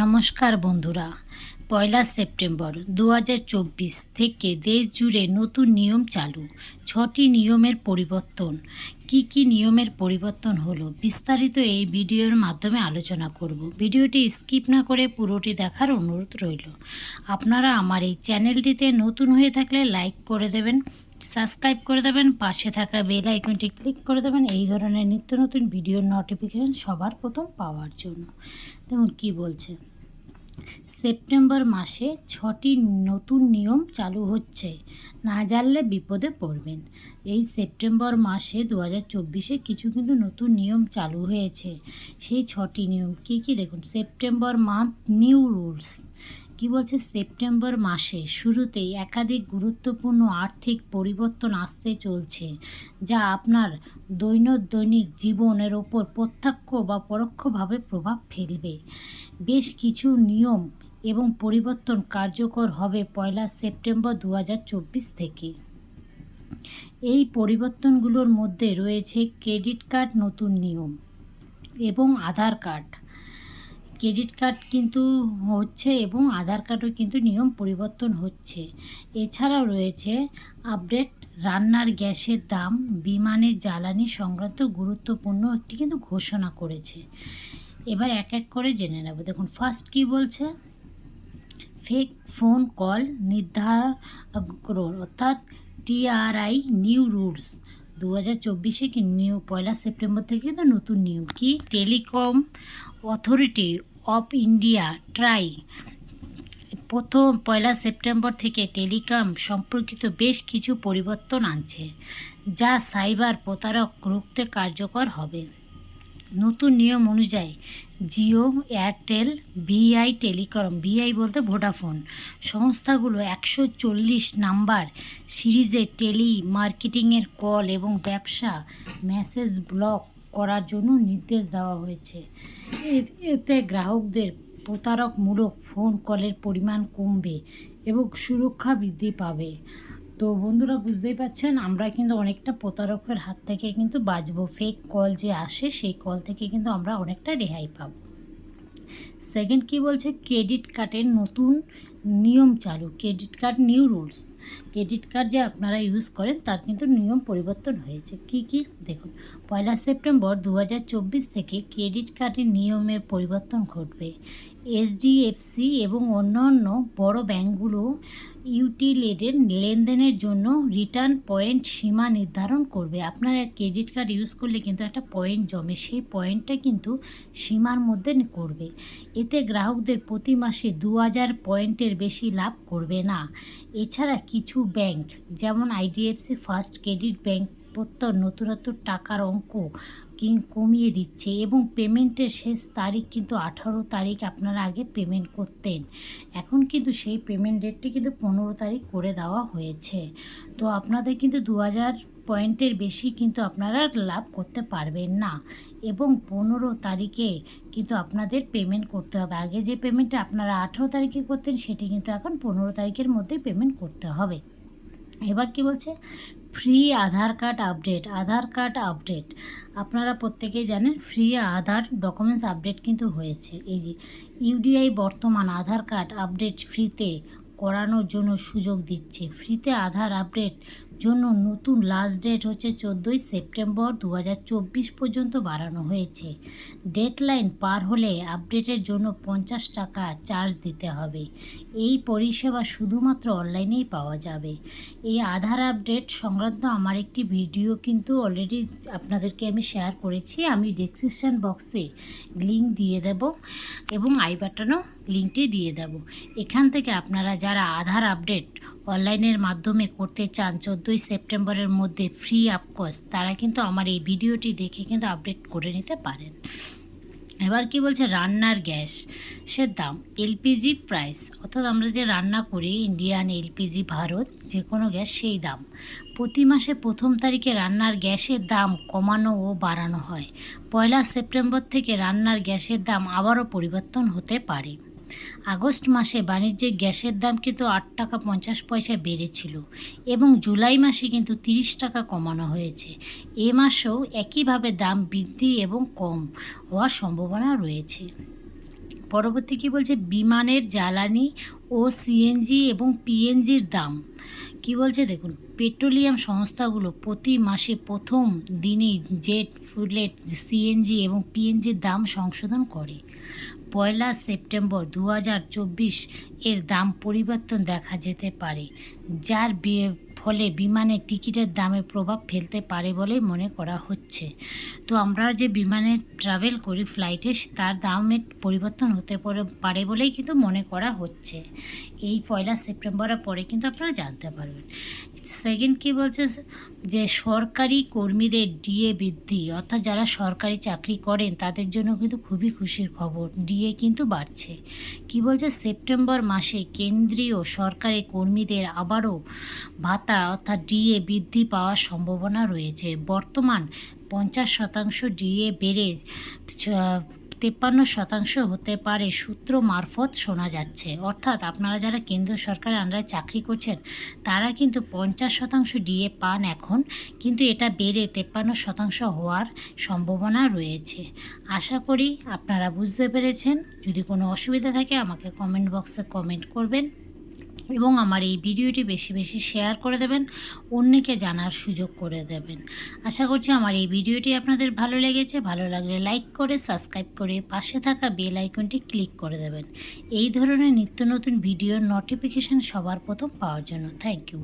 নমস্কার বন্ধুরা, পয়লা সেপ্টেম্বর 2024 থেকে দেশ জুড়ে নতুন নিয়ম চালু। 6টি নিয়মের পরিবর্তন। কি নিয়মের পরিবর্তন হলো বিস্তারিত এই ভিডিওর মাধ্যমে আলোচনা করব। ভিডিওটি স্কিপ না করে পুরোটি দেখার অনুরোধ রইল। আপনারা আমার এই চ্যানেলটিতে নতুন হয়ে থাকলে লাইক করে দেবেন, সাবস্ক্রাইব করে দেবেন, পাশে থাকা বেল আইকনটি ক্লিক করে দেবেন এই ধরনের নিত্য নতুন ভিডিওর নোটিফিকেশন সবার প্রথম পাওয়ার জন্য। দেখুন কি বলছে, সেপ্টেম্বর মাসে 6টি নতুন নিয়ম চালু হচ্ছে, না জানলে বিপদে পড়বেন। এই সেপ্টেম্বর মাসে 2024-এ কিছু কিন্তু নতুন নিয়ম চালু হয়েছে। সেই 6টি নিয়ম কি দেখুন। September month new rules. কি বলছে, সেপ্টেম্বর মাসে শুরুতেই একাধিক গুরুত্বপূর্ণ আর্থিক পরিবর্তন আসতে চলছে, যা আপনার দৈনন্দিন জীবনের ওপর প্রত্যক্ষ বা পরোক্ষভাবে প্রভাব ফেলবে। বেশ কিছু নিয়ম এবং পরিবর্তন কার্যকর হবে পয়লা সেপ্টেম্বর 2024 থেকে। এই পরিবর্তনগুলোর মধ্যে রয়েছে ক্রেডিট কার্ড নতুন নিয়ম এবং আধার কার্ড। ক্রেডিট কার্ড কিন্তু হচ্ছে এবং আধার কার্ডও কিন্তু নিয়ম পরিবর্তন হচ্ছে। এছাড়াও রয়েছে আপডেট রান্নার গ্যাসের দাম, বিমানের জ্বালানি সংক্রান্ত গুরুত্বপূর্ণ একটি কিন্তু ঘোষণা করেছে। এবার এক এক করে জেনে নেব। দেখুন ফার্স্ট কি বলছে, ফেক ফোন কল নির্ধারণ অর্থাৎ টিআরআই নিউ রুলস 2024-এ কি নিউ পয়লা সেপ্টেম্বর থেকে কিন্তু নতুন নিয়ম। কি telecom authority of India try প্রথম পয়লা সেপ্টেম্বর থেকে টেলিকম সম্পর্কিত বেশ কিছু পরিবর্তন আনছে, যা সাইবার প্রতারক রুখতে কার্যকর হবে। নতুন নিয়ম অনুযায়ী Jio, Airtel, VI telecom, VI বলতে ভোডাফোন সংস্থাগুলো 140 নাম্বার সিরিজে টেলি মার্কেটিংয়ের কল এবং ব্যবসা মেসেজ ব্লক করার জন্য নির্দেশ দেওয়া হয়েছে। এতে গ্রাহকদের প্রতারকমূলক ফোন কলের পরিমাণ কমবে এবং সুরক্ষা বৃদ্ধি পাবে। তো বন্ধুরা বুঝতেই পারছেন, আমরা কিন্তু অনেকটা প্রতারকের হাত থেকে কিন্তু বাঁচবো। ফেক কল যে আসে সেই কল থেকে কিন্তু আমরা অনেকটা রেহাই পাব। সেকেন্ড কি বলছে, ক্রেডিট কার্ডের নতুন নিয়ম চালু। Credit card new rules. Credit card যে আপনারা ইউজ করেন তার কিন্তু নিয়ম পরিবর্তন হয়েছে। কি দেখুন, পয়লা সেপ্টেম্বর 2024 থেকে ক্রেডিট কার্ডের নিয়মের পরিবর্তন ঘটবে। এইচডিএফসি এবং অন্যান্য বড় ব্যাঙ্কগুলো ইউটিলিটির লেনদেনের জন্য রিটার্ন পয়েন্ট সীমা নির্ধারণ করবে। আপনারা ক্রেডিট কার্ড ইউজ করলে কিন্তু একটা পয়েন্ট জমে, সেই পয়েন্টটা কিন্তু সীমার মধ্যে করবে। এতে গ্রাহকদের প্রতি মাসে 2000 পয়েন্টের বেশি লাভ করবে না। এছাড়া কিছু ব্যাংক যেমন আইডিএফসি ফার্স্ট ক্রেডিট ব্যাংক নতুনত্ব টাকার অঙ্ক কমিয়ে দিচ্ছে এবং পেমেন্টের শেষ তারিখ কিন্তু 18 তারিখ আপনারা আগে পেমেন্ট করতেন, এখন কিন্তু সেই পেমেন্ট ডেটটি কিন্তু 15 তারিখ করে দেওয়া হয়েছে। তো আপনাদের কিন্তু 2000 পয়েন্টের বেশি কিন্তু আপনারা লাভ করতে পারবেন না এবং 15 তারিখে কিন্তু আপনাদের পেমেন্ট করতে হবে। আগে যে পেমেন্টটা আপনারা 18 তারিখে করতেন সেটি কিন্তু এখন 15 তারিখের মধ্যে পেমেন্ট করতে হবে। এবার কি বলছে, ফ্রি আধার কার্ড আপডেট। আধার কার্ড আপডেট আপনারা প্রত্যেকেই জানেন, ফ্রি আধার ডকুমেন্টস আপডেট কিন্তু হয়েছে। এই যে ইউডিআই বর্তমান আধার কার্ড আপডেট ফ্রিতে করানোর জন্য সুযোগ দিচ্ছে। ফ্রিতে আধার আপডেট জন্য নতুন লাস্ট ডেট হচ্ছে 14 সেপ্টেম্বর 2024 পর্যন্ত বাড়ানো হয়েছে। ডেডলাইন পার হলে আপডেটের জন্য 50 টাকা চার্জ দিতে হবে। এই পরিষেবা শুধুমাত্র অনলাইনেই পাওয়া যাবে। এই আধার আপডেট সংক্রান্ত আমার একটি ভিডিও কিন্তু অলরেডি আপনাদেরকে আমি শেয়ার করেছি, আমি ডেসক্রিপশন বক্সে লিঙ্ক দিয়ে দেব এবং আই বাটনেও লিঙ্কটি দিয়ে দেব। এখান থেকে আপনারা যারা আধার আপডেট অনলাইনের মাধ্যমে করতে চান 14 সেপ্টেম্বরের মধ্যে ফ্রি অফকোর্স, তারা কিন্তু আমার এই ভিডিওটি দেখে কিন্তু আপডেট করে নিতে পারেন। এবার কি বলছে, রান্নার গ্যাসের দাম, এলপিজি প্রাইস অর্থাৎ আমরা যে রান্না করি ইন্ডিয়ান এলপিজি ভারত যে কোনো গ্যাস, সেই দাম প্রতি মাসে প্রথম তারিখে রান্নার গ্যাসের দাম কমানো ও বাড়ানো হয়। পয়লা সেপ্টেম্বর থেকে রান্নার গ্যাসের দাম আবারও পরিবর্তন হতে পারে। আগস্ট মাসে বাণিজ্যিক গ্যাসের দাম কিন্তু 8 টাকা 50 পয়সা বেড়েছিল এবং জুলাই মাসে কিন্তু 30 টাকা কমানো হয়েছে। এ মাসেও একইভাবে দাম বৃদ্ধি এবং কম হওয়ার সম্ভাবনা রয়েছে। পরবর্তী কী বলছে, বিমানের জ্বালানি ও সিএনজি এবং পিএনজির দাম কি বলছে দেখুন। পেট্রোলিয়াম সংস্থাগুলো প্রতি মাসে প্রথম দিনেই জেট ফুয়েলের সিএনজি এবং পিএনজির দাম সংশোধন করে। 1 সেপ্টেম্বর 2024 এর দাম পরিবর্তন দেখা যেতে পারে, যার ফলে বিমানের টিকিটের দামে প্রভাব ফেলতে পারে বলে মনে করা হচ্ছে। তো আমরা যে বিমানে ট্রাভেল করি ফ্লাইটে, তার দামের পরিবর্তন হতে পারে বলেই কিন্তু মনে করা হচ্ছে। এই 1 সেপ্টেম্বরের পরে কিন্তু আপনারা জানতে পারবেন। সেকেন্ড কী বলছে, যে সরকারি কর্মীদের ডিএ বৃদ্ধি, অর্থাৎ যারা সরকারি চাকরি করেন তাদের জন্য কিন্তু খুবই খুশির খবর, ডিএ কিন্তু বাড়ছে। কি বলছে, সেপ্টেম্বর মাসে কেন্দ্রীয় সরকারি কর্মীদের আবারও ভাতা অর্থাৎ ডিএ বৃদ্ধি পাওয়ার সম্ভাবনা রয়েছে। বর্তমান 50% ডিএ বেড়ে 53% হতে পারে সূত্র মারফত শোনা যাচ্ছে। অর্থাৎ আপনারা যারা কেন্দ্রীয় সরকারের আন্ডারে চাকরি করছেন তারা কিন্তু 50% ডিএ পান এখন, কিন্তু এটা বেড়ে 53% হওয়ার সম্ভাবনা রয়েছে। আশা করি আপনারা বুঝতে পেরেছেন। যদি কোনো অসুবিধা থাকে আমাকে কমেন্ট বক্সে কমেন্ট করবেন এবং আমার এই ভিডিওটি বেশি বেশি শেয়ার করে দেবেন, অন্যকে জানার সুযোগ করে দেবেন। আশা করছি আমার এই ভিডিওটি আপনাদের ভালো লেগেছে। ভালো লাগলে লাইক করে সাবস্ক্রাইব করে পাশে থাকা বেল আইকনটি ক্লিক করে দেবেন এই ধরনের নিত্য নতুন ভিডিওর নোটিফিকেশান সবার প্রথম পাওয়ার জন্য। Thank you.